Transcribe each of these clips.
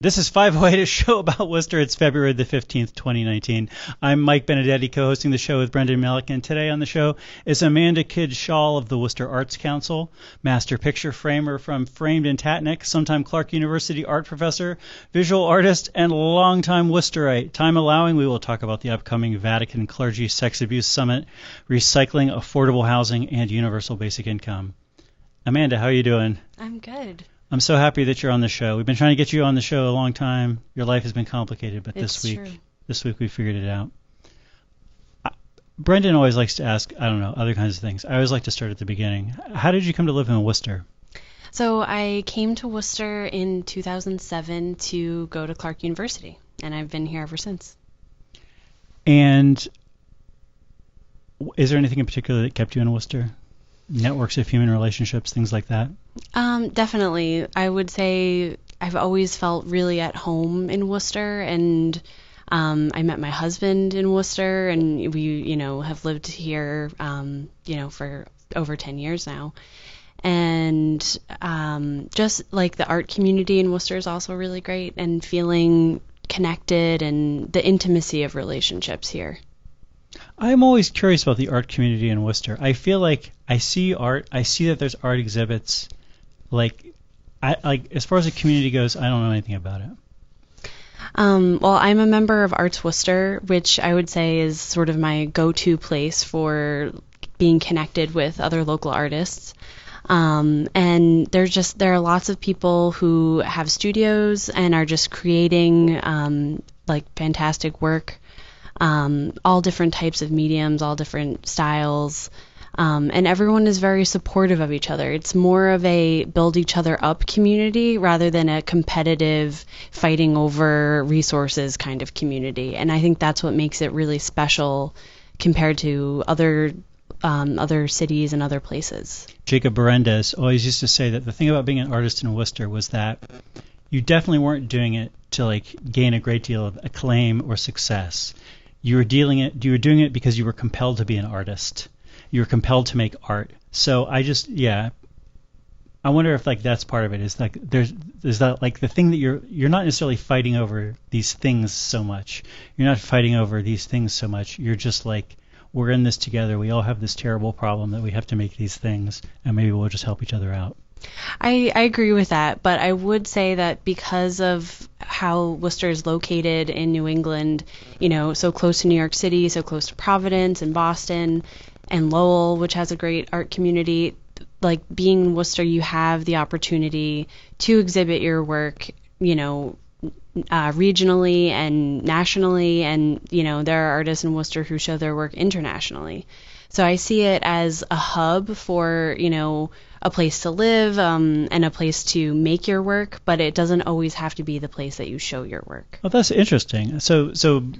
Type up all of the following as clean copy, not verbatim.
This is 508, a show about Worcester. It's February the 15th, 2019. I'm Mike Benedetti, co-hosting the show with Brendan Melick, and today on the show is Amanda Kidd Schall of the Worcester Arts Council, master picture framer from Framed in Tatnuck, sometime Clark University art professor, visual artist, and longtime Worcesterite. Time allowing, we will talk about the upcoming Vatican Clergy Sex Abuse Summit, recycling, affordable housing, and universal basic income. Amanda, how are you doing? I'm good. I'm so happy that you're on the show. We've been trying to get you on the show a long time. Your life has been complicated, but this week we figured it out. Brendan always likes to ask, I don't know, other kinds of things. I always like to start at the beginning. How did you come to live in Worcester? So I came to Worcester in 2007 to go to Clark University, and I've been here ever since. And is there anything in particular that kept you in Worcester? Networks of human relationships, things like that? Definitely. I would say I've always felt really at home in Worcester, and I met my husband in Worcester, and we, have lived here, for over 10 years now. And just like the art community in Worcester is also really great, and feeling connected and the intimacy of relationships here. I'm always curious about the art community in Worcester. I feel like I see art. I see that there's art exhibits. As far as the community goes, I don't know anything about it. Well, I'm a member of Arts Worcester, which I would say is sort of my go-to place for being connected with other local artists. And there are lots of people who have studios and are just creating fantastic work. All different types of mediums, all different styles, and everyone is very supportive of each other. It's more of a build each other up community rather than a competitive fighting over resources kind of community. And I think that's what makes it really special compared to other cities and other places. Jacob Berendez always used to say that the thing about being an artist in Worcester was that you definitely weren't doing it to gain a great deal of acclaim or success. You were doing it because you were compelled to be an artist. You were compelled to make art. So I wonder if that's part of it. Is there's that the thing that you're not necessarily fighting over these things so much. You're not fighting over these things so much. You're just we're in this together. We all have this terrible problem that we have to make these things, and maybe we'll just help each other out. I agree with that, but I would say that because of how Worcester is located in New England, so close to New York City, so close to Providence and Boston and Lowell, which has a great art community, being in Worcester, you have the opportunity to exhibit your work, regionally and nationally, and, there are artists in Worcester who show their work internationally. So I see it as a hub for, a place to live and a place to make your work, but it doesn't always have to be the place that you show your work. Well, that's interesting. So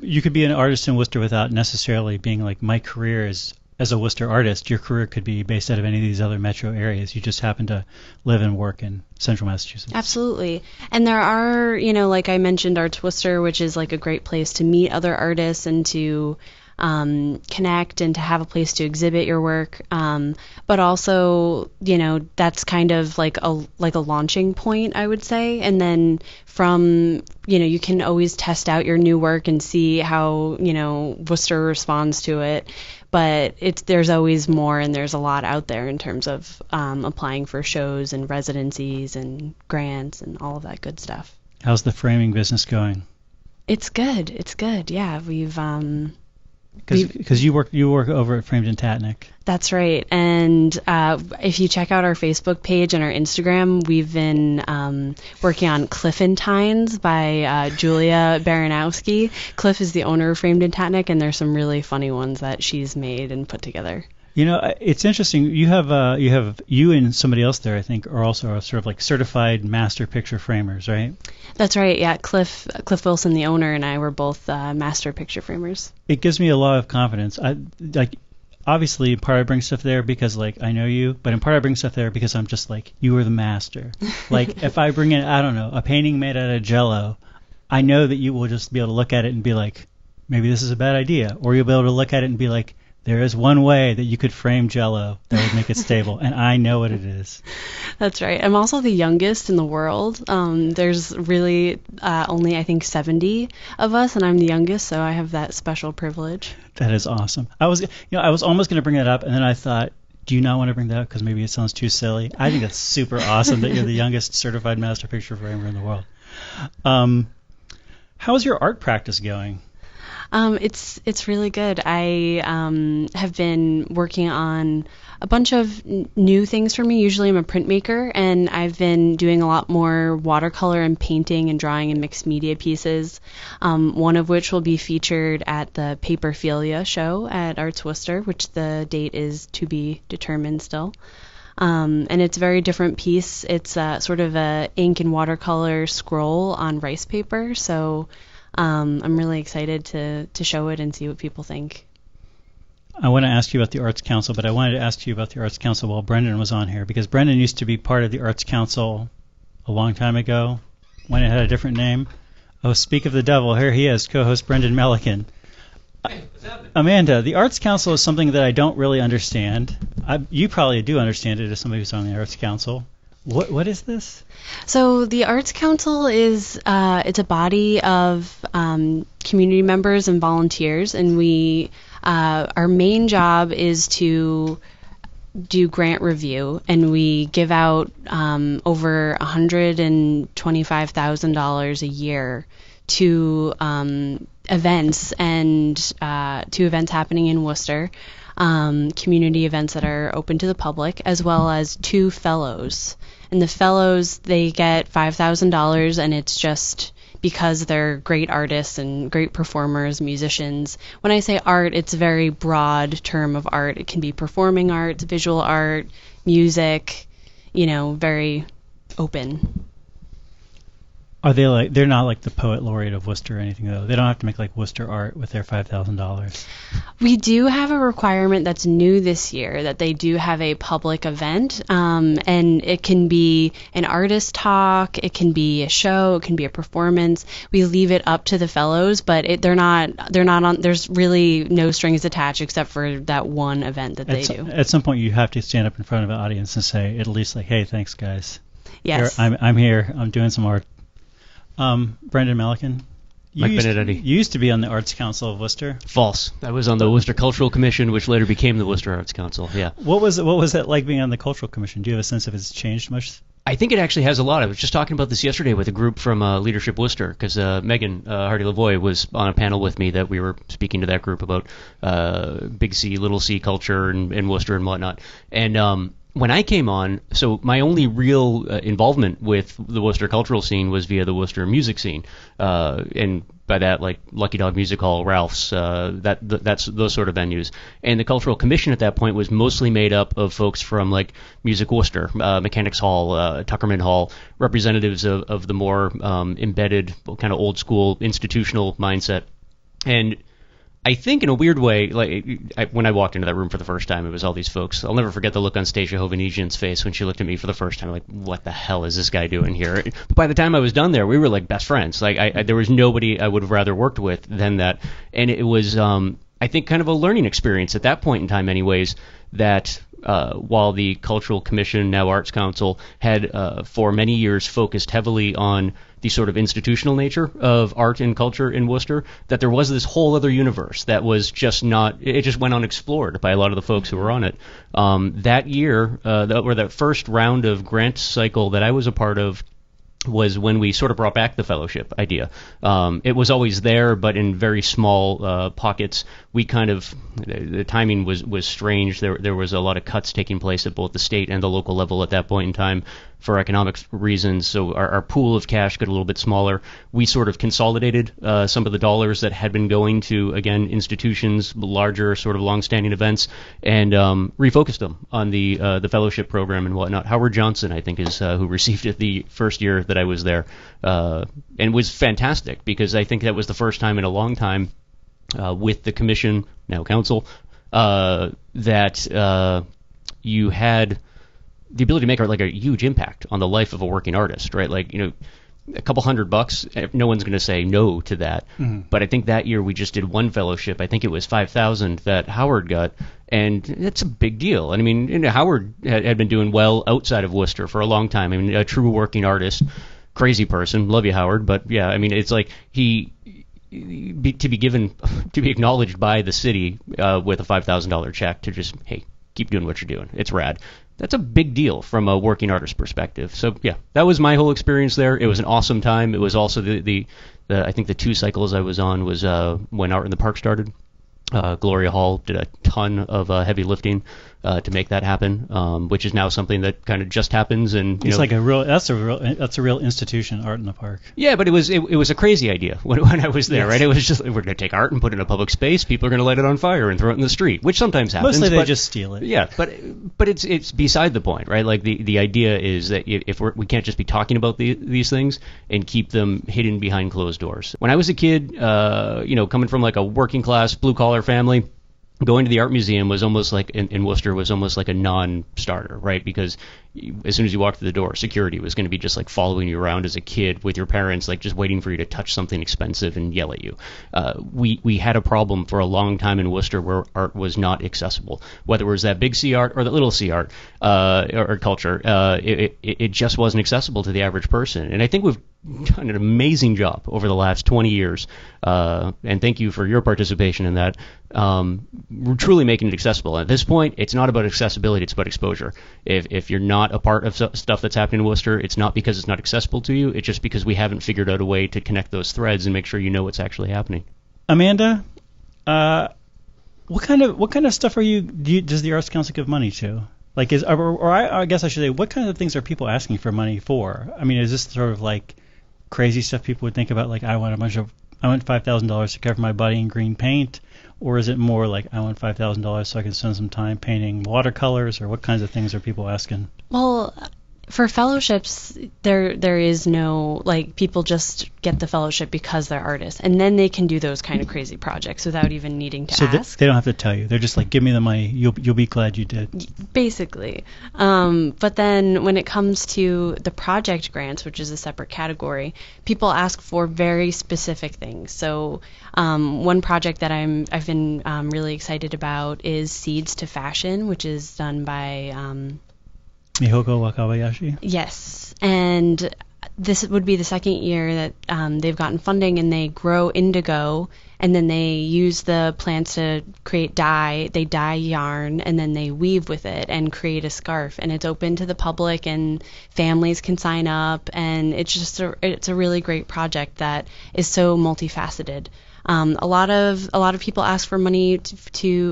you could be an artist in Worcester without necessarily being my career is as a Worcester artist. Your career could be based out of any of these other metro areas. You just happen to live and work in central Massachusetts. Absolutely. And there are, like I mentioned, Arts Worcester, which is a great place to meet other artists and to connect and to have a place to exhibit your work, but also that's kind of like a launching point, I would say, and then from you can always test out your new work and see how Worcester responds to it, but there's always more, and there's a lot out there in terms of applying for shows and residencies and grants and all of that good stuff. How's the framing business going? It's good. Yeah, we've Because you work over at Framed in Tatnuck. That's right. And if you check out our Facebook page and our Instagram, we've been working on Cliffantines by Julia Baranowski. Cliff is the owner of Framed in Tatnuck, and there's some really funny ones that she's made and put together. It's interesting. You have you and somebody else there, I think, are also sort of certified master picture framers, right? That's right. Yeah, Cliff Wilson, the owner, and I were both master picture framers. It gives me a lot of confidence. Obviously, in part I bring stuff there because I know you, but in part I bring stuff there because I'm just you are the master. If I bring in, I don't know, a painting made out of Jell-O, I know that you will just be able to look at it and be maybe this is a bad idea, or you'll be able to look at it and be there is one way that you could frame Jell-O that would make it stable, and I know what it is. That's right. I'm also the youngest in the world. There's really only, I think, 70 of us, and I'm the youngest, so I have that special privilege. That is awesome. I was almost going to bring that up, and then I thought, do you not want to bring that up because maybe it sounds too silly? I think that's super awesome that you're the youngest certified master picture framer in the world. How's your art practice going? It's really good. I have been working on a bunch of new things for me. Usually I'm a printmaker, and I've been doing a lot more watercolor and painting and drawing and mixed media pieces, one of which will be featured at the Paperphilia show at Arts Worcester, which the date is to be determined still. And it's a very different piece. It's sort of a ink and watercolor scroll on rice paper, so I'm really excited to show it and see what people think. I want to ask you about the Arts Council, but I wanted to ask you about the Arts Council while Brendan was on here, because Brendan used to be part of the Arts Council a long time ago when it had a different name. Oh, speak of the devil, here he is, co-host Brendan Melican. Hey, what's happening? Amanda, the Arts Council is something that I don't really understand. You probably do understand it as somebody who's on the Arts Council. What is this? So the Arts Council is it's a body of community members and volunteers, and we our main job is to do grant review, and we give out over $125,000 a year to events and to events happening in Worcester, community events that are open to the public, as well as 2 fellows. And the fellows, they get $5,000, and it's just because they're great artists and great performers, musicians. When I say art, it's a very broad term of art. It can be performing arts, visual art, music, very open. Are they they're not like the poet laureate of Worcester or anything, though? They don't have to make like Worcester art with their $5,000. We do have a requirement that's new this year, that they do have a public event, and it can be an artist talk, it can be a show, it can be a performance. We leave it up to the fellows, but they're not on. There's really no strings attached except for that one event that they do. At some point, you have to stand up in front of an audience and say at least like, "Hey, thanks, guys. Yes, I'm here. I'm doing some art." Brendan Melican, you used to be on the Arts Council of Worcester. False. I was on the Worcester Cultural Commission, which later became the Worcester Arts Council. Yeah. What was it like being on the Cultural Commission? Do you have a sense if it's changed much? I think it actually has a lot. I was just talking about this yesterday with a group from Leadership Worcester, because Megan Hardy-Lavoie was on a panel with me that we were speaking to that group about Big C, Little C culture and Worcester and whatnot. And when I came on, so my only real involvement with the Worcester cultural scene was via the Worcester music scene, and by that, like Lucky Dog Music Hall, Ralph's, that's those sort of venues. And the Cultural Commission at that point was mostly made up of folks from like Music Worcester, Mechanics Hall, Tuckerman Hall, representatives of the more embedded, kind of old school institutional mindset. And I think in a weird way, when I walked into that room for the first time, it was all these folks. I'll never forget the look on Stacia Hovhanessian's face when she looked at me for the first time, like, what the hell is this guy doing here? But by the time I was done there, we were like best friends. Like, there was nobody I would have rather worked with than that. And it was, I think, kind of a learning experience at that point in time anyways, that while the Cultural Commission, now Arts Council, had for many years focused heavily on the sort of institutional nature of art and culture in Worcester, that there was this whole other universe that was just not, it just went unexplored by a lot of the folks who were on it. That year, or that first round of grant cycle that I was a part of, was when we sort of brought back the fellowship idea. It was always there, but in very small pockets. We kind of, the timing was strange. There was a lot of cuts taking place at both the state and the local level at that point in time for economic reasons, so our pool of cash got a little bit smaller. We sort of consolidated some of the dollars that had been going to, again, institutions, larger sort of long-standing events, and refocused them on the fellowship program and whatnot. Howard Johnson, I think, is who received it the first year that I was there, and was fantastic, because I think that was the first time in a long time with the commission, now council, that you had the ability to make like a huge impact on the life of a working artist, right? Like, a couple $100, no one's going to say no to that. But I think that year we just did one fellowship. I think it was $5,000 that Howard got, and that's a big deal. And I mean, Howard had been doing well outside of Worcester for a long time. I mean, a true working artist, crazy person. Love you, Howard. But yeah, I mean, it's like to be acknowledged by the city with a $5,000 check to just, hey, keep doing what you're doing. It's rad. That's a big deal from a working artist perspective. So yeah, that was my whole experience there. It was an awesome time. It was also the I think the 2 cycles I was on was when Art in the Park started. Gloria Hall did a ton of heavy lifting to make that happen, which is now something that kind of just happens. And it's like that's a real institution, Art in the Park. Yeah, but it was a crazy idea when I was there, Yes. right? It was just, we're going to take art and put it in a public space. People are going to light it on fire and throw it in the street, which sometimes happens. Mostly they just steal it. Yeah, but it's beside the point, right? Like the idea is that if we can't just be talking about these things and keep them hidden behind closed doors. When I was a kid, coming from like a working class blue collar family, going to the art museum was almost like in Worcester was almost like a non-starter, right? Because as soon as you walked through the door, security was going to be just like following you around as a kid with your parents, like just waiting for you to touch something expensive and yell at you. We had a problem for a long time in Worcester where art was not accessible, whether it was that big C art or that little C art or culture. It just wasn't accessible to the average person, and I think we've done an amazing job over the last 20 years, and thank you for your participation in that. We're truly making it accessible. At this point, it's not about accessibility, it's about exposure. If you're not a part of stuff that's happening in Worcester, it's not because it's not accessible to you, it's just because we haven't figured out a way to connect those threads and make sure you know what's actually happening. Amanda, what kind of stuff does the Arts Council give money to? Like, I guess I should say, what kind of things are people asking for money for? I mean, is this sort of like crazy stuff people would think about, like I want $5,000 to cover my body in green paint, or is it more like I want $5,000 so I can spend some time painting watercolors, or what kinds of things are people asking? Well, for fellowships, there is no, like, people just get the fellowship because they're artists, and then they can do those kind of crazy projects without even needing to ask. They don't have to tell you. They're just like, give me the money. You'll be glad you did. Basically. But then when it comes to the project grants, which is a separate category, people ask for very specific things. So one project that I've been really excited about is Seeds to Fashion, which is done by Mihoko Wakabayashi? Yes, and this would be the second year that they've gotten funding, and they grow indigo, and then they use the plants to create dye. They dye yarn, and then they weave with it and create a scarf, and it's open to the public, and families can sign up, and it's a really great project that is so multifaceted. A lot of people ask for money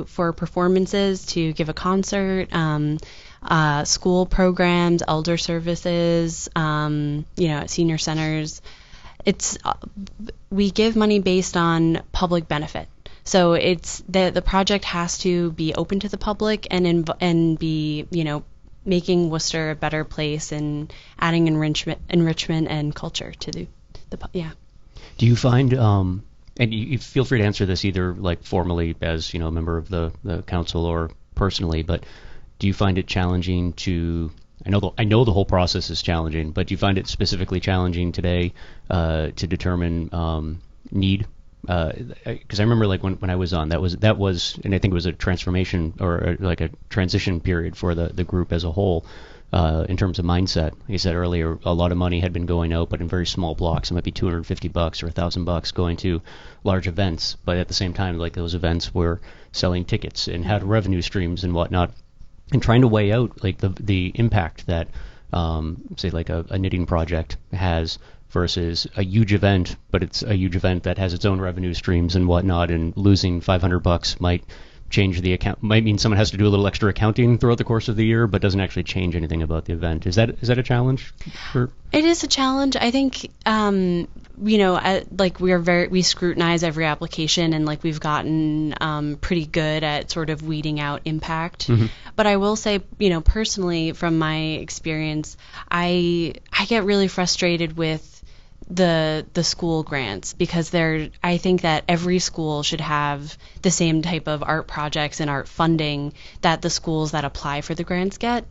for performances, to give a concert. School programs, elder services, at senior centers. We give money based on public benefit. So it's the project has to be open to the public and be making Worcester a better place and adding enrichment and culture to the yeah. Do you find and you feel free to answer this either like formally as a member of the council or personally, but do you find it challenging to? I know the whole process is challenging, but do you find it specifically challenging today to determine need? Because I remember like when I was on, that was, and I think it was a transformation or like a transition period for the group as a whole in terms of mindset. Like I said earlier, a lot of money had been going out, but in very small blocks. It might be $250 or $1,000 going to large events, but at the same time, like those events were selling tickets and had revenue streams and whatnot. And trying to weigh out like the impact that say like a knitting project has versus a huge event, but it's a huge event that has its own revenue streams and whatnot, and losing $500 might change the account, might mean someone has to do a little extra accounting throughout the course of the year, but doesn't actually change anything about the event. Is that a challenge? It is a challenge. I think we scrutinize every application, and like we've gotten pretty good at sort of weeding out impact. Mm-hmm. But I will say, personally from my experience, I get really frustrated with the school grants, because I think that every school should have the same type of art projects and art funding that the schools that apply for the grants get.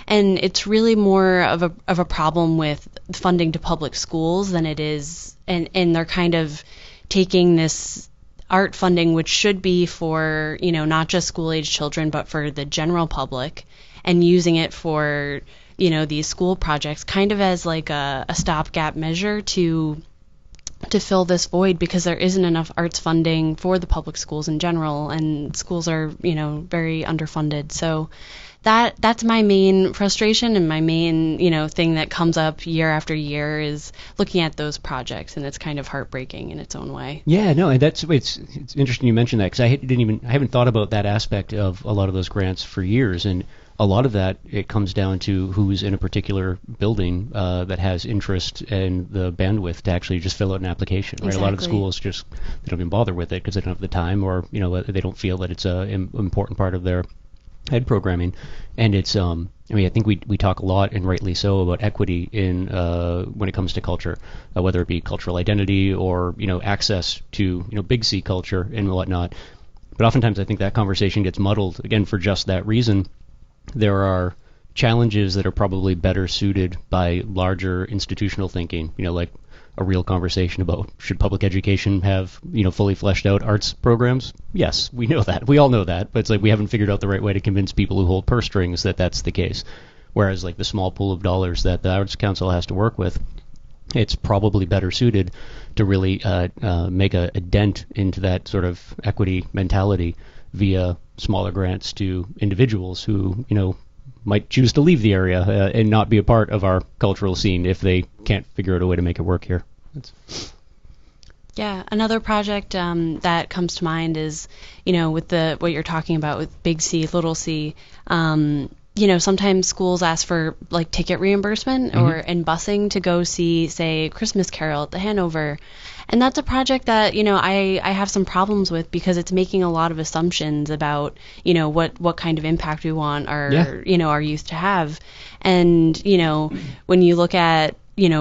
And it's really more of a problem with funding to public schools than it is, and they're kind of taking this art funding, which should be for, not just school-age children, but for the general public, and using it for, these school projects kind of as like a stopgap measure to fill this void, because there isn't enough arts funding for the public schools in general, and schools are, very underfunded. So that's my main frustration, and my main, thing that comes up year after year is looking at those projects, and it's kind of heartbreaking in its own way. Yeah, no, and it's interesting you mentioned that, because I haven't thought about that aspect of a lot of those grants for years, and a lot of that, it comes down to who's in a particular building that has interest and the bandwidth to actually just fill out an application, right? Exactly. A lot of schools they don't even bother with it because they don't have the time, or they don't feel that it's an important part of their ed programming. And it's I think we talk a lot, and rightly so, about equity in when it comes to culture, whether it be cultural identity or access to big C culture and whatnot. But oftentimes I think that conversation gets muddled again for just that reason. There are challenges that are probably better suited by larger institutional thinking, like a real conversation about should public education have, fully fleshed out arts programs? Yes, we know that. We all know that. But it's like we haven't figured out the right way to convince people who hold purse strings that that's the case. Whereas like the small pool of dollars that the Arts Council has to work with, it's probably better suited to really make a dent into that sort of equity mentality via smaller grants to individuals who, might choose to leave the area and not be a part of our cultural scene if they can't figure out a way to make it work here. Yeah, another project that comes to mind is, with what you're talking about with Big C, Little C. Sometimes schools ask for like ticket reimbursement and busing to go see, say, Christmas Carol at the Hanover. And that's a project that, I have some problems with, because it's making a lot of assumptions about, what kind of impact we want our youth to have. And, when you look at,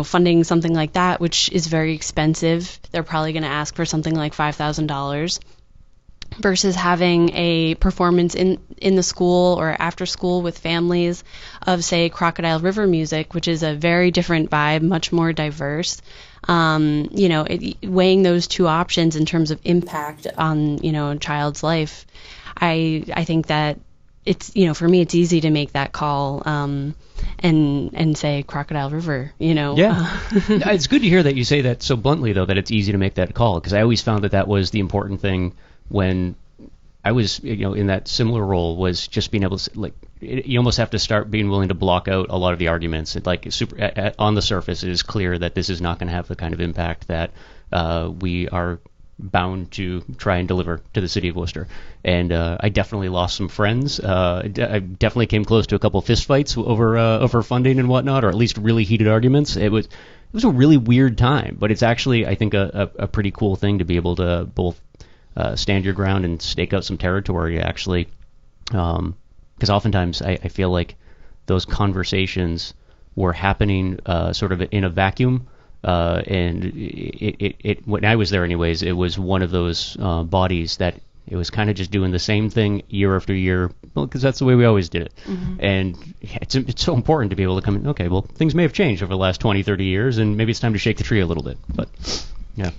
funding something like that, which is very expensive, they're probably going to ask for something like $5,000. Versus having a performance in the school or after school with families of, say, Crocodile River music, which is a very different vibe, much more diverse. Weighing those two options in terms of impact on, a child's life, I think that it's, for me, it's easy to make that call and say Crocodile River, Yeah. It's good to hear that you say that so bluntly, though, that it's easy to make that call, because I always found that was the important thing when I was, in that similar role, was just being able to, you almost have to start being willing to block out a lot of the arguments. On the surface, it is clear that this is not going to have the kind of impact that we are bound to try and deliver to the city of Worcester. And I definitely lost some friends. I definitely came close to a couple of fistfights over funding and whatnot, or at least really heated arguments. It was a really weird time, but it's actually, I think, a pretty cool thing to be able to both stand your ground and stake out some territory, actually, because oftentimes I feel like those conversations were happening sort of in a vacuum, and it when I was there anyways, it was one of those bodies that it was kind of just doing the same thing year after year, because that's the way we always did it. And it's so important to be able to come in, okay, well, things may have changed over the last 20, 30 years, and maybe it's time to shake the tree a little bit, but yeah.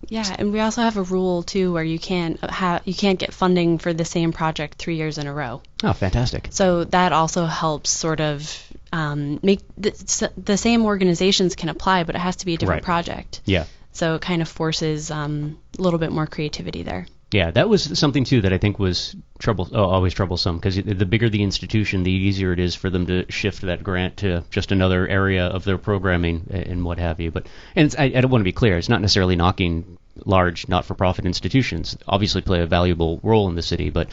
Yeah, and we also have a rule too where you can't get funding for the same project 3 years in a row. Oh, fantastic! So that also helps sort of make the same organizations can apply, but it has to be a different project. Yeah. So it kind of forces a little bit more creativity there. Yeah, that was something too that I think was always troublesome, because the bigger the institution, the easier it is for them to shift that grant to just another area of their programming and what have you. I don't want to be clear, it's not necessarily knocking large not-for-profit institutions. Obviously play a valuable role in the city, but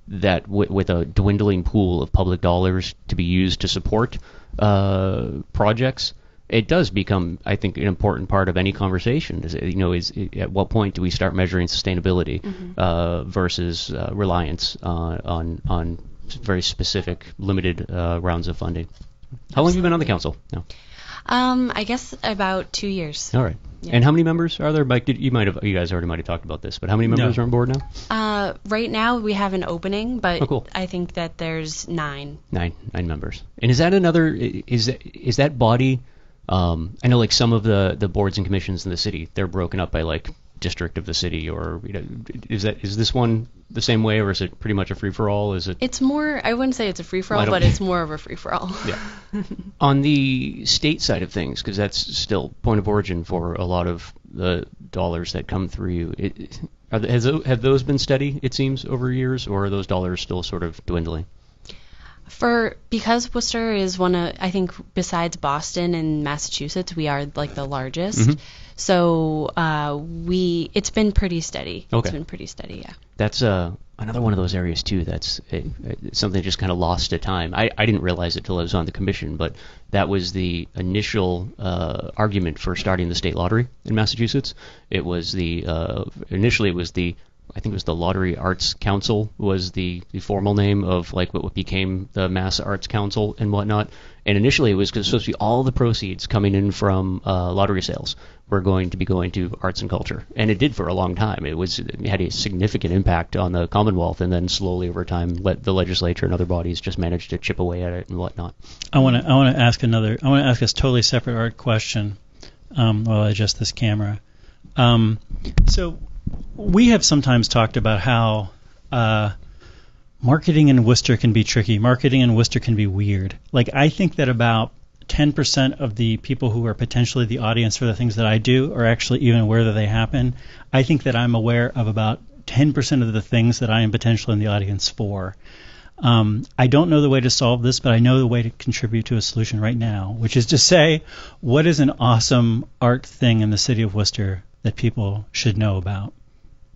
that with a dwindling pool of public dollars to be used to support projects, it does become, I think, an important part of any conversation. Is at what point do we start measuring sustainability versus reliance on very specific, limited rounds of funding? How long have you been on the council? No. I guess about 2 years. All right. Yeah. And how many members are there? Mike, you guys already might have talked about this, but how many members are on board now? Right now we have an opening, but cool. I think that there's 9. Nine members. And is that is that body? I know like some of the boards and commissions in the city, they're broken up by like district of the city, or is this one the same way, or is it pretty much a free for all? Is it? It's more. I wouldn't say it's a free for all, but it's more of a free for all. Yeah. On the state side of things, because that's still point of origin for a lot of the dollars that come through you. Have those been steady? It seems over years, or are those dollars still sort of dwindling? Because Worcester is I think besides Boston and Massachusetts, we are like the largest. Mm-hmm. So it's been pretty steady. Okay. It's been pretty steady, yeah. That's another one of those areas too. That's something just kind of lost to time. I didn't realize it till I was on the commission, but that was the initial argument for starting the state lottery in Massachusetts. It was initially it was I think it was the Lottery Arts Council was the formal name of like what became the Mass Arts Council and whatnot. And initially it was supposed to be all the proceeds coming in from lottery sales were going to be going to arts and culture. And it did for a long time. It had a significant impact on the Commonwealth, and then slowly over time the legislature and other bodies just managed to chip away at it and whatnot. I want to ask a totally separate art question while I adjust this camera. So we have sometimes talked about how marketing in Worcester can be tricky. Marketing in Worcester can be weird. Like, I think that about 10% of the people who are potentially the audience for the things that I do are actually even aware that they happen. I think that I'm aware of about 10% of the things that I am potentially in the audience for. I don't know the way to solve this, but I know the way to contribute to a solution right now, which is to say, what is an awesome art thing in the city of Worcester that people should know about?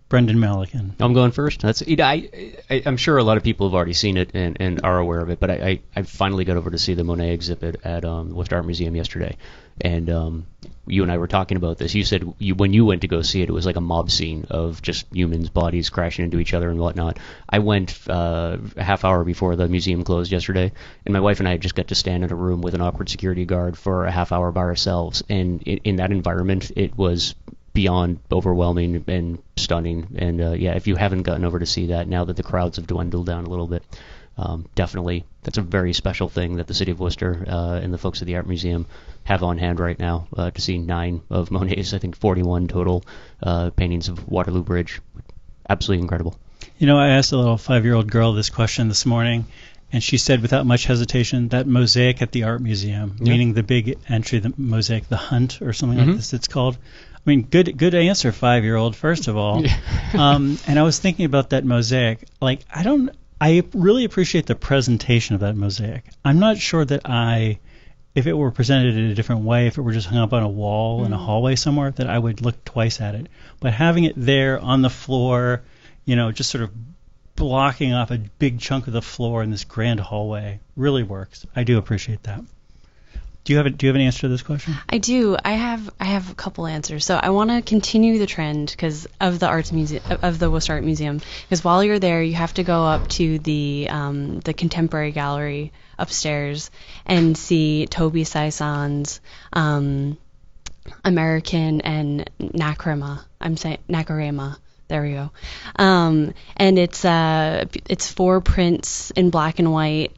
Brendan Malikan. I'm going first. I'm sure a lot of people have already seen it and are aware of it, but I finally got over to see the Monet exhibit at the Worcester Art Museum yesterday, and you and I were talking about this. You said when you went to go see it, it was like a mob scene of just humans' bodies crashing into each other and whatnot. I went a half hour before the museum closed yesterday, and my wife and I just got to stand in a room with an awkward security guard for a half hour by ourselves, and in that environment, it was beyond overwhelming and stunning. And if you haven't gotten over to see that now that the crowds have dwindled down a little bit, definitely that's a very special thing that the city of Worcester and the folks at the Art Museum have on hand right now to see 9 of Monet's, I think 41 total paintings of Waterloo Bridge. Absolutely incredible. I asked a little 5-year-old girl this question this morning, and she said without much hesitation that mosaic at the Art Museum, meaning the big entry, the mosaic, the Hunt or something like this it's called. I mean, good answer, 5-year-old, first of all. And I was thinking about that mosaic. Like, I really appreciate the presentation of that mosaic. I'm not sure that if it were presented in a different way, if it were just hung up on a wall in a hallway somewhere, that I would look twice at it. But having it there on the floor, just sort of blocking off a big chunk of the floor in this grand hallway really works. I do appreciate that. Do you have an answer to this question? I do. I have a couple answers. So I want to continue the trend because of the Arts Museum, of the Worcester Art Museum. Because while you're there, you have to go up to the Contemporary Gallery upstairs and see Toby Sison's American and Nacarema. There we go. And it's 4 prints in black and white.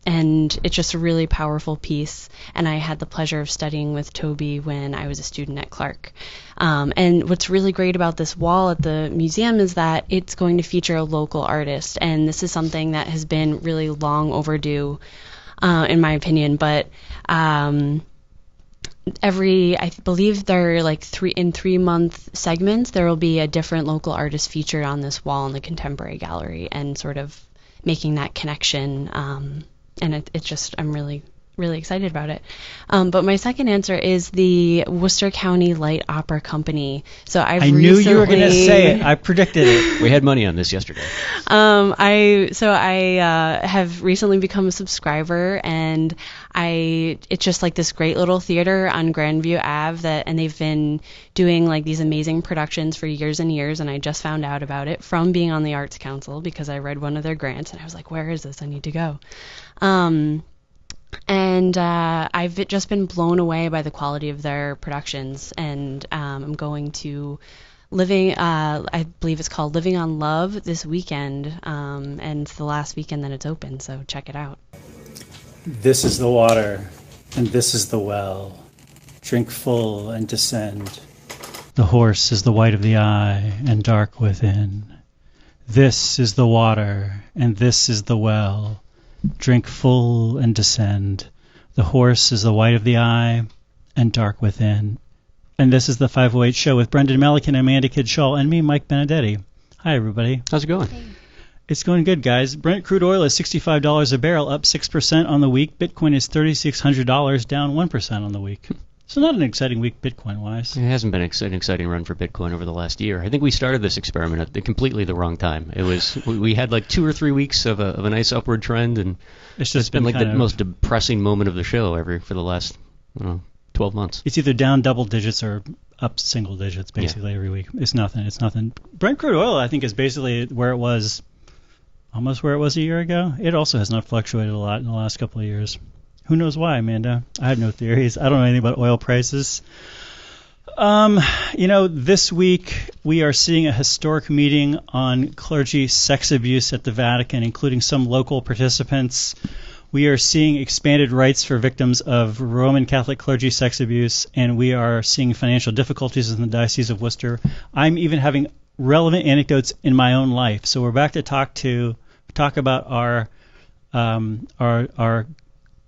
And it's just a really powerful piece. And I had the pleasure of studying with Toby when I was a student at Clark. And what's really great about this wall at the museum is that it's going to feature a local artist. And this is something that has been really long overdue, in my opinion. But I believe there are like 3-month segments, there will be a different local artist featured on this wall in the Contemporary Gallery and sort of making that connection. And it's just, I'm really, really excited about it. But my second answer is the Worcester County Light Opera Company. So I knew you were going to say it. I predicted it. We had money on this yesterday. I have recently become a subscriber, and it's just like this great little theater on Grandview Ave and they've been doing like these amazing productions for years and years, and I just found out about it from being on the Arts Council because I read one of their grants and I was like, where is this? I need to go. And I've just been blown away by the quality of their productions. And I'm going to I believe it's called Living on Love this weekend. And it's the last weekend that it's open, so check it out. This is the water, and this is the well. Drink full and descend. The horse is the white of the eye and dark within. This is the water, and this is the well. Drink full and descend. The horse is the white of the eye and dark within. And this is the 508 Show with Brendan Melican, Amanda Kidd Schall, and me, Mike Benedetti. Hi, everybody. How's it going? Hey. It's going good, guys. Brent crude oil is $65 a barrel, up 6% on the week. Bitcoin is $3,600, down 1% on the week. So not an exciting week Bitcoin-wise. It hasn't been an exciting run for Bitcoin over the last year. I think we started this experiment at completely the wrong time. It was we had like 2 or 3 weeks of a nice upward trend, and It's just been like the most depressing moment of the show for the last 12 months. It's either down double digits or up single digits basically every week. It's nothing. Brent crude oil, I think, is basically almost where it was a year ago. It also has not fluctuated a lot in the last couple of years. Who knows why, Amanda? I have no theories. I don't know anything about oil prices. This week we are seeing a historic meeting on clergy sex abuse at the Vatican, including some local participants. We are seeing expanded rights for victims of Roman Catholic clergy sex abuse, and we are seeing financial difficulties in the Diocese of Worcester. I'm even having relevant anecdotes in my own life. So we're back to talk about our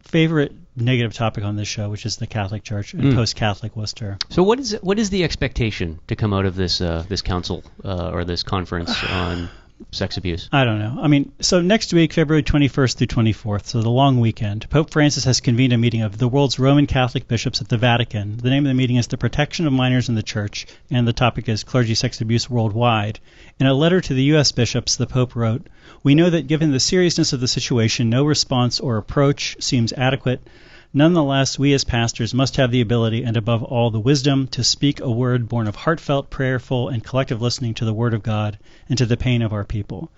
favorite negative topic on this show, which is the Catholic Church and post-Catholic Worcester. So what is the expectation to come out of this council or this conference on sex abuse? I don't know. So next week, February 21st through 24th, so the long weekend, Pope Francis has convened a meeting of the world's Roman Catholic bishops at the Vatican. The name of the meeting is The Protection of Minors in the Church, and the topic is clergy sex abuse worldwide. In a letter to the U.S. bishops, the Pope wrote, "We know that given the seriousness of the situation, no response or approach seems adequate. Nonetheless, we as pastors must have the ability and above all the wisdom to speak a word born of heartfelt, prayerful, and collective listening to the Word of God and to the pain of our people."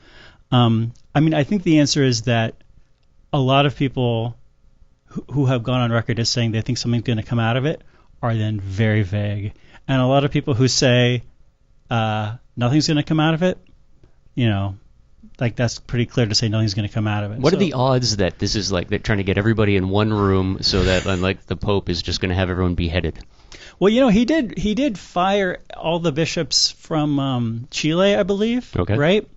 I think the answer is that a lot of people who have gone on record as saying they think something's going to come out of it are then very vague. And a lot of people who say nothing's going to come out of it, that's pretty clear to say nothing's going to come out of it. What are the odds that this is like they're trying to get everybody in one room so that, unlike the Pope, is just going to have everyone beheaded? Well, he did fire all the bishops from Chile, I believe. Okay. Right?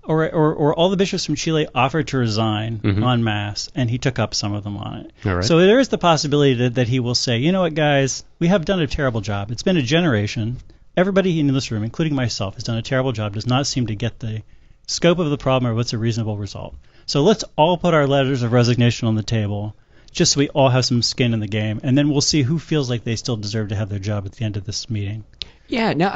Or all the bishops from Chile offered to resign en masse, and he took up some of them on it. All right. So there is the possibility that he will say, you know what, guys, we have done a terrible job. It's been a generation. Everybody in this room, including myself, has done a terrible job, does not seem to get the scope of the problem or what's a reasonable result. So let's all put our letters of resignation on the table, just so we all have some skin in the game, and then we'll see who feels like they still deserve to have their job at the end of this meeting. Yeah, now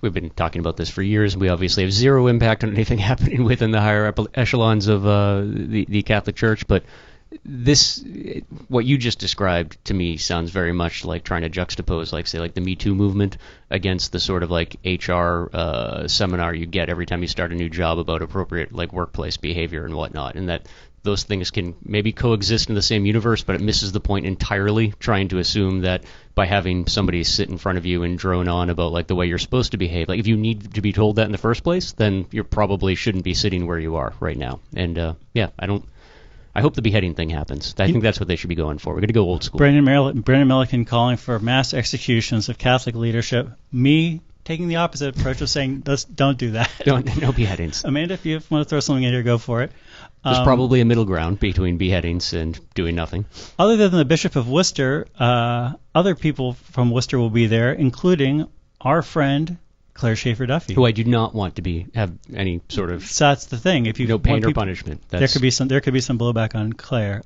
we've been talking about this for years. We obviously have zero impact on anything happening within the higher echelons of the Catholic Church, but what you just described to me sounds very much like trying to juxtapose, like the Me Too movement against the sort of like HR seminar you get every time you start a new job about appropriate workplace behavior and whatnot, and that those things can maybe coexist in the same universe, but it misses the point entirely, trying to assume that by having somebody sit in front of you and drone on about the way you're supposed to behave, if you need to be told that in the first place, then you probably shouldn't be sitting where you are right now. And I hope the beheading thing happens. I think that's what they should be going for. We're going to go old school. Brendan Melican calling for mass executions of Catholic leadership. Me taking the opposite approach of saying, don't do that. No beheadings. Amanda, if you want to throw something in here, go for it. There's probably a middle ground between beheadings and doing nothing. Other than the Bishop of Worcester, other people from Worcester will be there, including our friend Claire Schaefer Duffy, who I do not want to have any sort of. So that's the thing. If you no pain or punishment. There could be some blowback on Claire.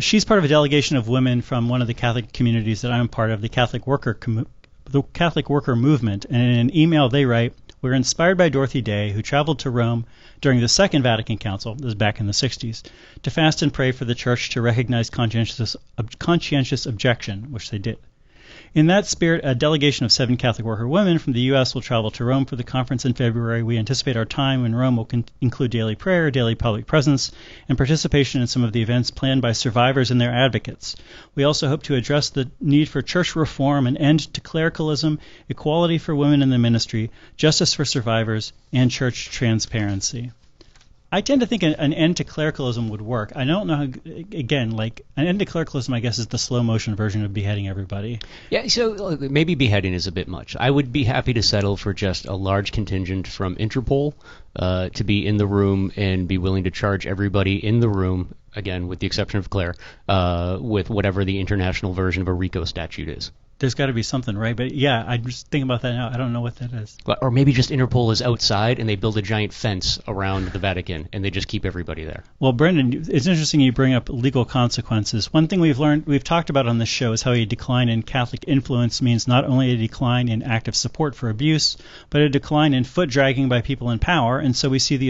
She's part of a delegation of women from one of the Catholic communities that I'm part of, the Catholic Worker Movement. And in an email they write, "We're inspired by Dorothy Day, who traveled to Rome during the Second Vatican Council, this is back in the 60s, to fast and pray for the Church to recognize conscientious objection," which they did. In that spirit, a delegation of 7 Catholic worker women from the U.S. will travel to Rome for the conference in February. We anticipate our time in Rome will include daily prayer, daily public presence, and participation in some of the events planned by survivors and their advocates. We also hope to address the need for church reform, an end to clericalism, equality for women in the ministry, justice for survivors, and church transparency. I tend to think an end to clericalism would work. I don't know how, again, like, an end to clericalism, I guess, is the slow motion version of beheading everybody. Yeah, so maybe beheading is a bit much. I would be happy to settle for just a large contingent from Interpol to be in the room and be willing to charge everybody in the room, again, with the exception of Claire, with whatever the international version of a RICO statute is. There's got to be something, right? But yeah, I just think about that now. I don't know what that is. Or maybe just Interpol is outside and they build a giant fence around the Vatican and they just keep everybody there. Well, Brendan, it's interesting you bring up legal consequences. One thing we've talked about on this show is how a decline in Catholic influence means not only a decline in active support for abuse, but a decline in foot dragging by people in power. And so we see the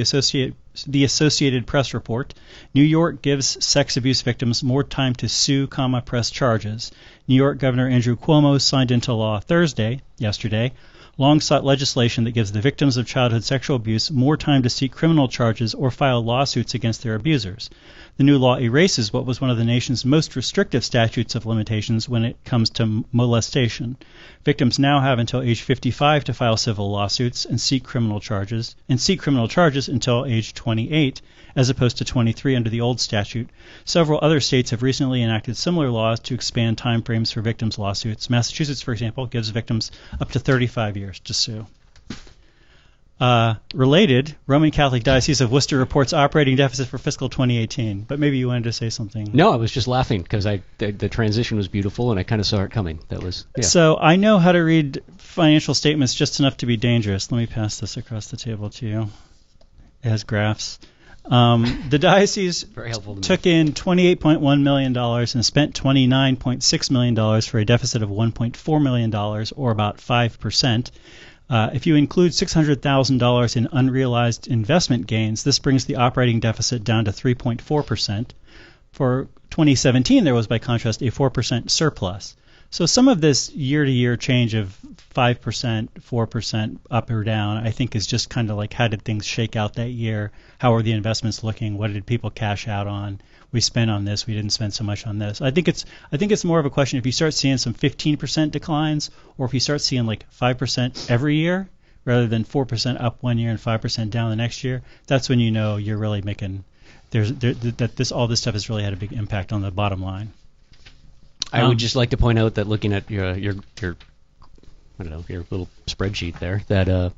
Associated Press report. New York gives sex abuse victims more time to sue, press charges. New York Governor Andrew Cuomo signed into law yesterday, long-sought legislation that gives the victims of childhood sexual abuse more time to seek criminal charges or file lawsuits against their abusers. The new law erases what was one of the nation's most restrictive statutes of limitations when it comes to molestation. Victims now have until age 55 to file civil lawsuits and seek criminal charges until age 28, as opposed to 23 under the old statute. Several other states have recently enacted similar laws to expand timeframes for victims' lawsuits. Massachusetts, for example, gives victims up to 35 years to sue. Related, Roman Catholic Diocese of Worcester reports operating deficit for fiscal 2018. But maybe you wanted to say something. No, I was just laughing because the transition was beautiful and I kind of saw it coming. So I know how to read financial statements just enough to be dangerous. Let me pass this across the table to you. It has graphs. The diocese took in $28.1 million and spent $29.6 million for a deficit of $1.4 million, or about 5%. If you include $600,000 in unrealized investment gains, this brings the operating deficit down to 3.4%. For 2017, there was, by contrast, a 4% surplus. So some of this year-to-year change of 5%, 4% up or down, I think is just kind of like, how did things shake out that year? How are the investments looking? What did people cash out on? We spent on this. We didn't spend so much on this. I think it's more of a question if you start seeing some 15% declines, or if you start seeing like 5% every year rather than 4% up one year and 5% down the next year. That's when you know you're really making all this stuff has really had a big impact on the bottom line. I would just like to point out that looking at your I don't know, your little spreadsheet there, that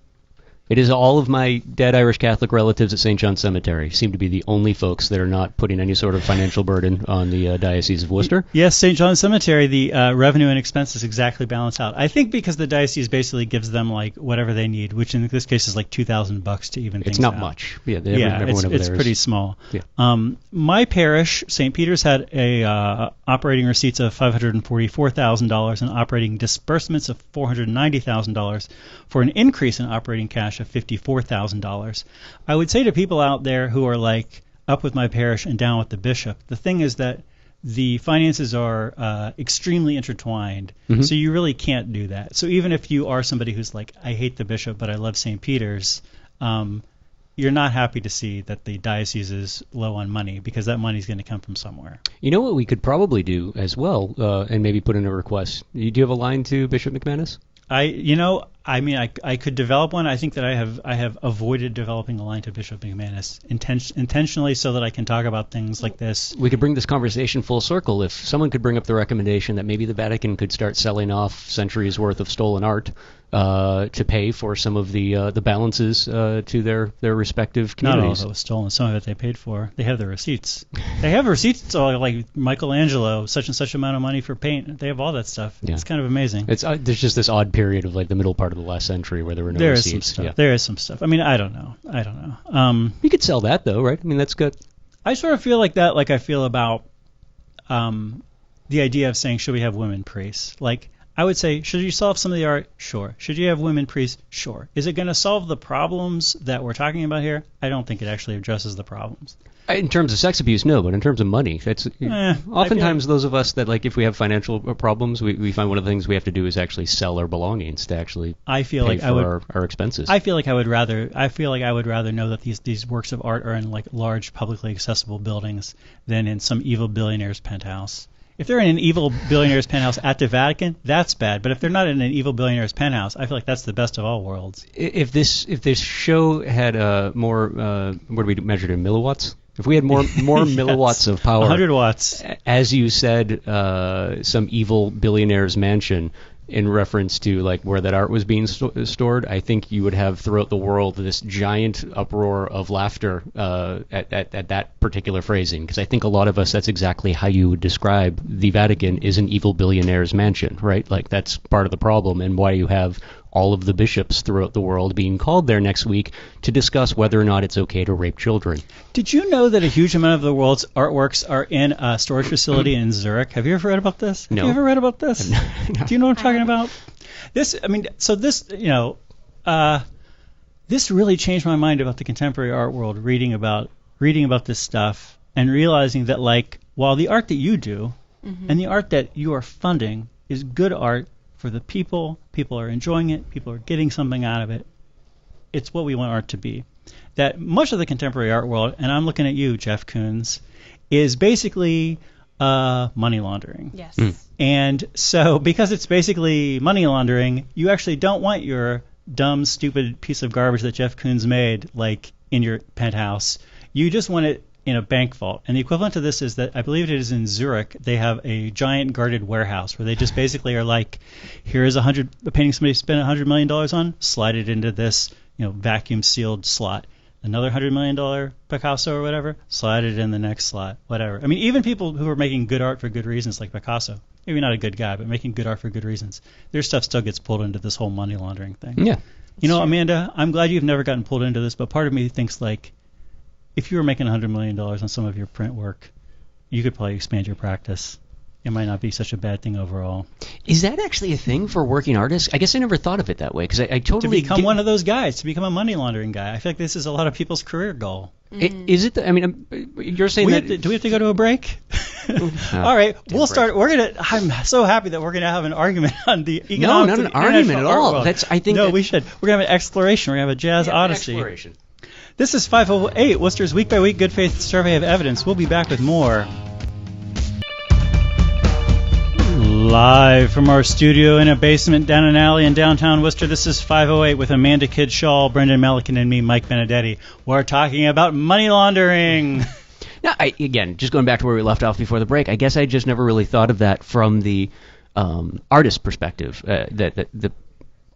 it is all of my dead Irish Catholic relatives at St. John's Cemetery seem to be the only folks that are not putting any sort of financial burden on the Diocese of Worcester. Yes, St. John's Cemetery, the revenue and expenses exactly balance out. I think because the diocese basically gives them like whatever they need, which in this case is like $2,000 to even things out. It's not much. Yeah, it's pretty small. Yeah. My parish, St. Peter's, had a operating receipts of $544,000 and operating disbursements of $490,000 for an increase in operating cash of $54,000. I would say to people out there who are like up with my parish and down with the bishop, the thing is that the finances are extremely intertwined, so you really can't do that. So even if you are somebody who's like, I hate the bishop, but I love St. Peter's, you're not happy to see that the diocese is low on money, because that money is going to come from somewhere. You know what we could probably do as well, and maybe put in a request? Do you have a line to Bishop McManus? I could develop one. I think that I have avoided developing a line to Bishop McManus intentionally so that I can talk about things like this. We could bring this conversation full circle if someone could bring up the recommendation that maybe the Vatican could start selling off centuries worth of stolen art to pay for some of the balances to their respective communities. Not all of it was stolen. Some of it they paid for. They have the receipts. They have receipts like Michelangelo, such and such amount of money for paint. They have all that stuff. Yeah. It's kind of amazing. There's just this odd period of like the middle part of the last century where there were no receipts. Is some stuff. Yeah. There is some stuff. I mean, I don't know. You could sell that though, right? I mean, that's good. I sort of feel like that, like I feel about the idea of saying, should we have women priests? Like, I would say, should you solve some of the art? Sure. Should you have women priests? Sure. Is it going to solve the problems that we're talking about here? I don't think it actually addresses the problems. In terms of sex abuse, no, but in terms of money, that's oftentimes those of us that, like, if we have financial problems, we find one of the things we have to do is actually sell our belongings to actually pay for our expenses. I feel like I would rather know that these works of art are in like large publicly accessible buildings than in some evil billionaire's penthouse. If they're in an evil billionaire's penthouse at the Vatican, that's bad. But if they're not in an evil billionaire's penthouse, I feel like that's the best of all worlds. If this show had more, what do we measure in milliwatts? If we had more yes. milliwatts of power, 100 watts, as you said, some evil billionaire's mansion, in reference to like where that art was being stored, I think you would have throughout the world this giant uproar of laughter at that particular phrasing, because I think a lot of us, that's exactly how you would describe the Vatican is an evil billionaire's mansion, right? Like that's part of the problem, and why you have all of the bishops throughout the world being called there next week to discuss whether or not it's okay to rape children. Did you know that a huge amount of the world's artworks are in a storage facility in Zurich? Have you ever read about this? No. Have you ever read about this? No. Do you know what I'm talking about? This really changed my mind about the contemporary art world, reading about this stuff and realizing that, like, while the art that you do and the art that you are funding is good art for the people are enjoying it, people are getting something out of it, it's what we want art to be. That much of the contemporary art world, and I'm looking at you, Jeff Koons, is basically money laundering. Yes. And so because it's basically money laundering, you actually don't want your dumb, stupid piece of garbage that Jeff Koons made, like, in your penthouse. You just want it in a bank vault. And the equivalent to this is that, I believe it is in Zurich, they have a giant guarded warehouse where they just basically are like, here is a painting somebody spent $100 million on, slide it into this, vacuum sealed slot. Another $100 million Picasso or whatever, slide it in the next slot, whatever. I mean, even people who are making good art for good reasons, like Picasso, maybe not a good guy, but making good art for good reasons, their stuff still gets pulled into this whole money laundering thing. Yeah. Amanda, I'm glad you've never gotten pulled into this, but part of me thinks, like, if you were making $100 million on some of your print work, you could probably expand your practice. It might not be such a bad thing overall. Is that actually a thing for working artists? I guess I never thought of it that way, because I totally... To become one of those guys, to become a money laundering guy. I feel like this is a lot of people's career goal. Is it? You're saying that... Do we have to go to a break? All right, we'll start. I'm so happy that we're going to have an argument on the economics. No, not an argument at all. We should. We're going to have an exploration. We're going to have a jazz odyssey. Exploration. This is 508, Worcester's week-by-week good faith survey of evidence. We'll be back with more. Live from our studio in a basement down an alley in downtown Worcester, this is 508 with Amanda Kidd Schall, Brendan Melican, and me, Mike Benedetti. We're talking about money laundering. Now, again, just going back to where we left off before the break, I guess I just never really thought of that from the artist perspective, that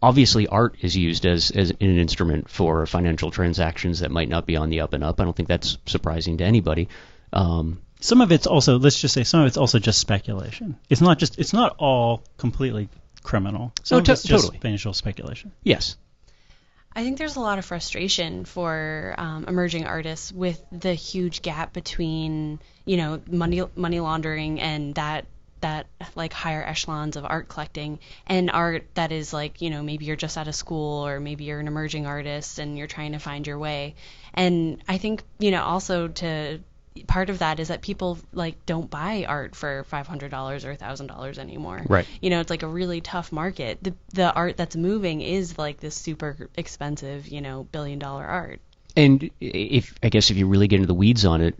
obviously art is used as an instrument for financial transactions that might not be on the up and up. I don't think that's surprising to anybody. Some of it's also, let's just say, some of it's also just speculation. It's not all completely criminal. Some of it's just financial speculation. Yes. I think there's a lot of frustration for emerging artists with the huge gap between, money laundering and that like higher echelons of art collecting and art that is like, maybe you're just out of school, or maybe you're an emerging artist and you're trying to find your way. And I think, also part of that is that people like don't buy art for $500 or $1,000 anymore. Right. It's like a really tough market. The art that's moving is like this super expensive, $1 billion art. And if you really get into the weeds on it,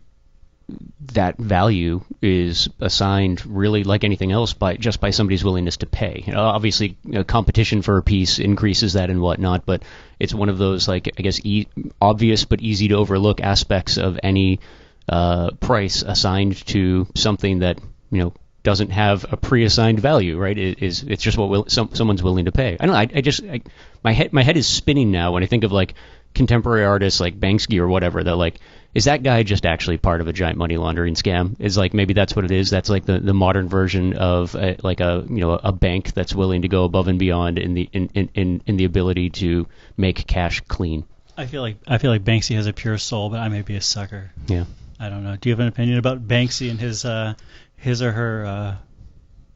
that value is assigned really like anything else by somebody's willingness to pay. Obviously, competition for a piece increases that and whatnot, but it's one of those, like, I guess, obvious but easy to overlook aspects of any price assigned to something that doesn't have a pre-assigned value, right? It's just what someone's willing to pay. I don't know. My head is spinning now when I think of like contemporary artists like Banksy or whatever. That like, is that guy just actually part of a giant money laundering scam? Is like maybe that's what it is. That's like the modern version of a bank that's willing to go above and beyond in the ability to make cash clean. I feel like Banksy has a pure soul, but I may be a sucker. Yeah. I don't know. Do you have an opinion about Banksy and his or her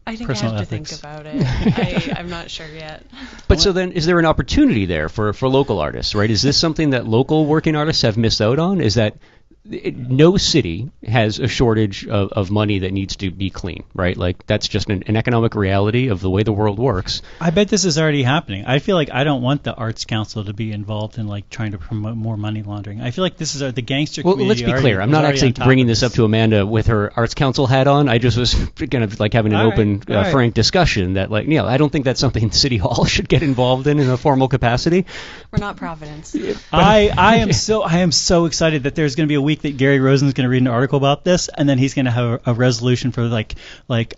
I think I personal have ethics. to think about it. I'm not sure yet. But so then, is there an opportunity there for local artists, right? Is this something that local working artists have missed out on? Is that no city has a shortage of money that needs to be clean, right? Like, that's just an economic reality of the way the world works. I bet this is already happening. I feel like I don't want the Arts Council to be involved in like trying to promote more money laundering. I feel like this is the gangster Well, community. let's be clear. I'm not actually bringing this up to Amanda with her Arts Council hat on. I just was kind of like having an open, frank discussion that, like, I don't think that's something City Hall should get involved in a formal capacity. We're not Providence. I am so excited that there's going to be a week that Gary Rosen's going to read an article about this, and then he's going to have a resolution for like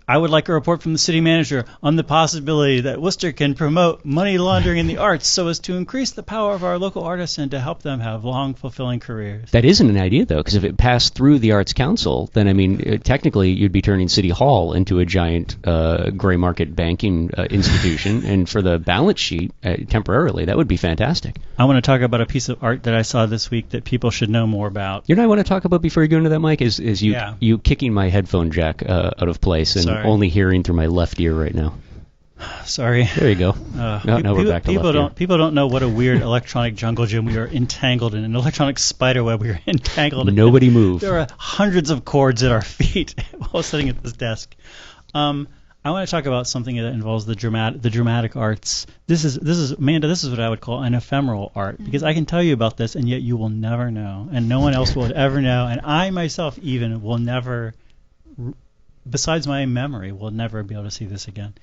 I would like a report from the city manager on the possibility that Worcester can promote money laundering in the arts so as to increase the power of our local artists and to help them have long, fulfilling careers. That isn't an idea, though, because if it passed through the Arts Council, then, I mean, technically you'd be turning City Hall into a giant gray market banking institution, and for the balance sheet, temporarily, that would be fantastic. I want to talk about a piece of art that I saw this week that people should know more about. You know what I want to talk about before you go into that, Mike, is you kicking my headphone jack out of place and only hearing through my left ear right now. Sorry. There you go. Now we're back to left ear. People don't know what a weird electronic jungle gym we are entangled in, an electronic spider web we are entangled in. Nobody move. There are hundreds of cords at our feet while sitting at this desk. I want to talk about something that involves the dramatic arts. This is Amanda. This is what I would call an ephemeral art, because I can tell you about this, and yet you will never know, and no one else will ever know, and I myself even will never, besides my memory, will never be able to see this again.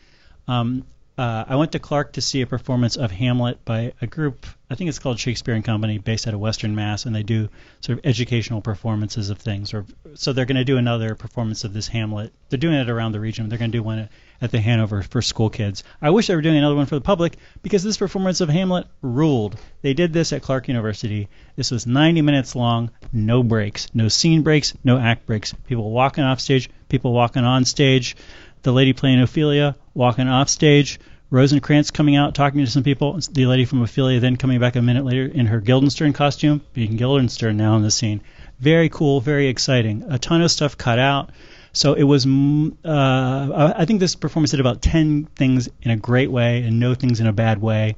I went to Clark to see a performance of Hamlet by a group, I think it's called Shakespeare and Company, based out of Western Mass, and they do sort of educational performances of things. So they're going to do another performance of this Hamlet. They're doing it around the region. They're going to do one at the Hanover for school kids. I wish they were doing another one for the public, because this performance of Hamlet ruled. They did this at Clark University. This was 90 minutes long, no breaks, no scene breaks, no act breaks. People walking off stage, people walking on stage. The lady playing Ophelia walking off stage, Rosencrantz coming out talking to some people, the lady from Ophelia then coming back a minute later in her Guildenstern costume, being Guildenstern now in the scene. Very cool, very exciting. A ton of stuff cut out. So it was, I think this performance did about 10 things in a great way and no things in a bad way.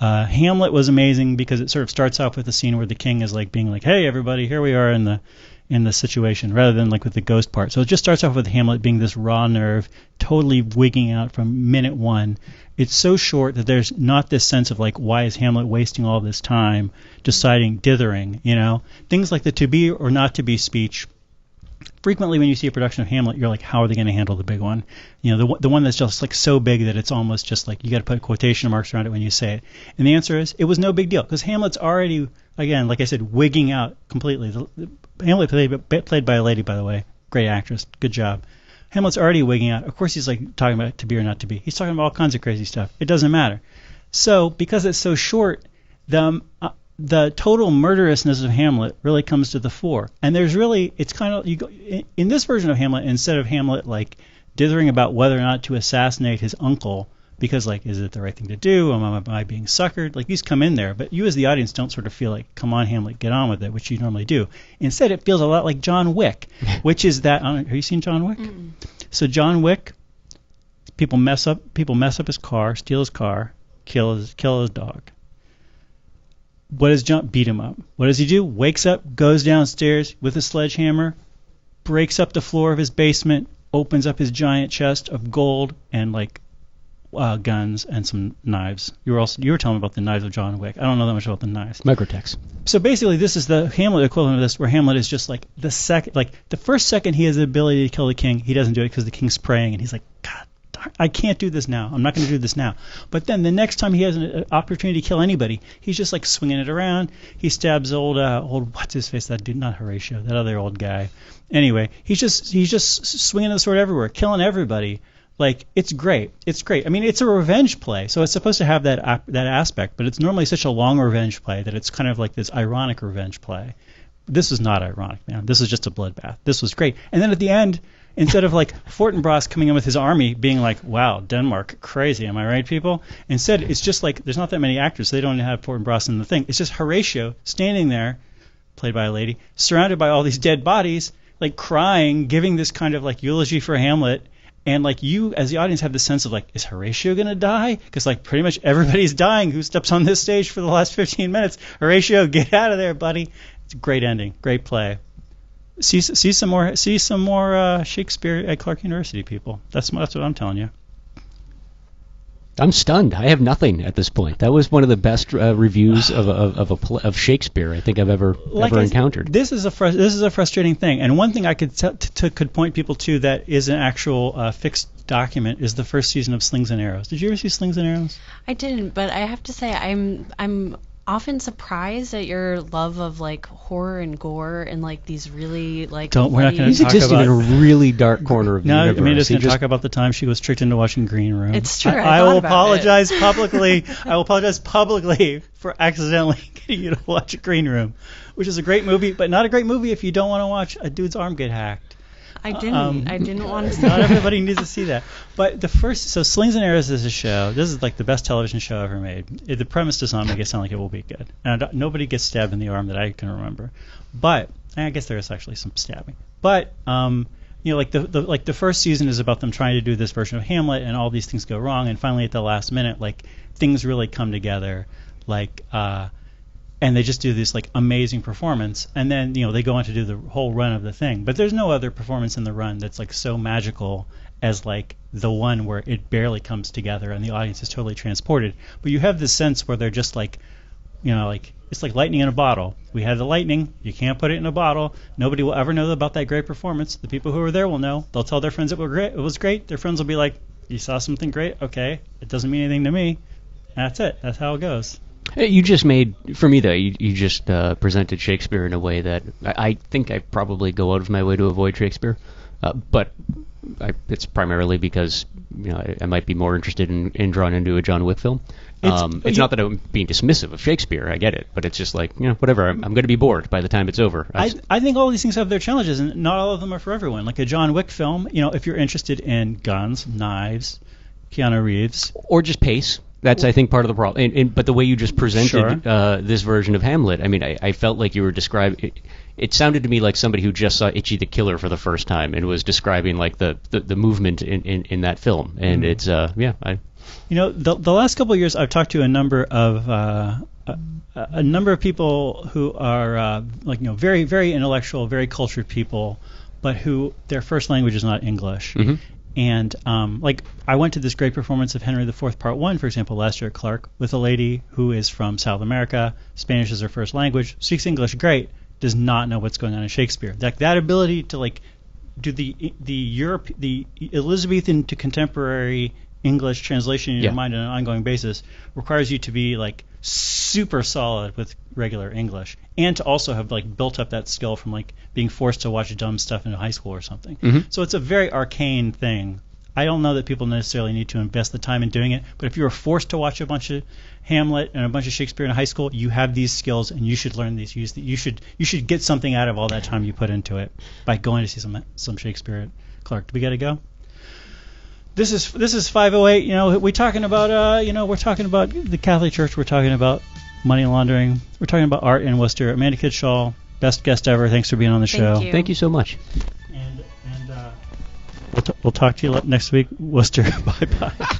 Hamlet was amazing because it sort of starts off with a scene where the king is like being like, hey everybody, here we are in the situation, rather than like with the ghost part. So it just starts off with Hamlet being this raw nerve, totally wigging out from minute one. It's so short that there's not this sense of like, why is Hamlet wasting all this time deciding, dithering, Things like the to be or not to be speech. Frequently when you see a production of Hamlet, you're like, how are they going to handle the big one? The one that's just like so big that it's almost just like you got to put quotation marks around it when you say it. And the answer is, it was no big deal, because Hamlet's already, again, like I said, wigging out completely. Hamlet played by a lady, by the way. Great actress. Good job. Hamlet's already wigging out. Of course he's like talking about to be or not to be. He's talking about all kinds of crazy stuff. It doesn't matter. So because it's so short, the total murderousness of Hamlet really comes to the fore. And there's really, it's kind of, in this version of Hamlet, instead of Hamlet like dithering about whether or not to assassinate his uncle, because like, is it the right thing to do? Am I being suckered? Like, these come in there, but you as the audience don't sort of feel like, come on Hamlet, get on with it, which you normally do. Instead, it feels a lot like John Wick, which is that, have you seen John Wick? Mm-mm. So John Wick, people mess up his car, steal his car, kill his dog. What does John beat him up? What does he do? Wakes up, goes downstairs with a sledgehammer, breaks up the floor of his basement, opens up his giant chest of gold and like guns and some knives. You were telling me about the knives of John Wick. I don't know that much about the knives. Microtex. So basically, this is the Hamlet equivalent of this, where Hamlet is just like the first second he has the ability to kill the king, he doesn't do it because the king's praying, and he's like, God, I can't do this now. I'm not going to do this now. But then the next time he has an opportunity to kill anybody, he's just like swinging it around. He stabs old what's his face? That dude, not Horatio, that other old guy. Anyway, he's just swinging the sword everywhere, killing everybody. Like, it's great. It's great. I mean, it's a revenge play, so it's supposed to have that aspect, but it's normally such a long revenge play that it's kind of like this ironic revenge play. This is not ironic, man. This is just a bloodbath. This was great. And then at the end, instead of like Fortinbras coming in with his army being like, wow, Denmark, crazy, am I right, people? Instead, it's just like, there's not that many actors, so they don't have Fortinbras in the thing. It's just Horatio standing there, played by a lady, surrounded by all these dead bodies, like crying, giving this kind of like eulogy for Hamlet. And like you, as the audience, have the sense of like, is Horatio gonna die? Because like pretty much everybody's dying who steps on this stage for the last 15 minutes. Horatio, get out of there, buddy. It's a great ending, great play. See some more Shakespeare at Clark University, people. That's what I'm telling you. I'm stunned. I have nothing at this point. That was one of the best reviews of Shakespeare I think I've ever encountered. This is a frustrating thing, and one thing I could point people to that is an actual fixed document is the first season of Slings and Arrows. Did you ever see Slings and Arrows? I didn't, but I have to say I'm often surprised at your love of like horror and gore and like these really like. We're not going to He's talk existing about in a really dark corner of the universe. Amanda's going to talk about the time she was tricked into watching Green Room. It's true. I will apologize publicly. I will apologize publicly for accidentally getting you to watch Green Room, which is a great movie, but not a great movie if you don't want to watch a dude's arm get hacked. I didn't want to see Not that. everybody needs to see that. But so Slings and Arrows is a show. This is like the best television show ever made. The premise does not make it sound like it will be good. And nobody gets stabbed in the arm that I can remember. But I guess there is actually some stabbing. But like the first season is about them trying to do this version of Hamlet, and all these things go wrong, and finally at the last minute, like things really come together, like. And they just do this like amazing performance, and then they go on to do the whole run of the thing. But there's no other performance in the run that's like so magical as like the one where it barely comes together and the audience is totally transported. But you have this sense where they're just like, like it's like lightning in a bottle. We had the lightning. You can't put it in a bottle. Nobody will ever know about that great performance. The people who were there will know. They'll tell their friends it was great. Their friends will be like, "You saw something great? Okay, it doesn't mean anything to me." And that's it. That's how it goes. You just made, for me though, you just presented Shakespeare in a way that I think I probably go out of my way to avoid Shakespeare, but it's primarily because I might be more interested in drawn into a John Wick film. It's not that I'm being dismissive of Shakespeare, I get it, but it's just like, whatever, I'm going to be bored by the time it's over. I think all these things have their challenges, and not all of them are for everyone. Like a John Wick film, if you're interested in guns, knives, Keanu Reeves. Or just pace. That's, I think, part of the problem. But the way you just presented this version of Hamlet, I mean, I felt like you were describing... It sounded to me like somebody who just saw Itchy the Killer for the first time and was describing like the movement in that film. And it's, the last couple of years I've talked to a number of people who are very, very intellectual, very cultured people, but who their first language is not English. Mm-hmm. And I went to this great performance of Henry IV Part 1, for example, last year at Clark, with a lady who is from South America. Spanish is her first language, speaks English great, does not know what's going on in Shakespeare. That ability to do the Elizabethan to contemporary English translation in your mind on an ongoing basis requires you to be like super solid with regular English, and to also have like built up that skill from like being forced to watch dumb stuff in high school or something. Mm-hmm. So it's a very arcane thing. I don't know that people necessarily need to invest the time in doing it, but if you were forced to watch a bunch of Hamlet and a bunch of Shakespeare in high school, you have these skills and you should learn these. You should get something out of all that time you put into it by going to see some Shakespeare at Clark. Do we got to go? This is 508. We're talking about we're talking about the Catholic Church. We're talking about money laundering. We're talking about art in Worcester. Amanda Kidd Schall, best guest ever. Thanks for being on the show. Thank you so much. And we'll talk to you next week, Worcester. Bye bye.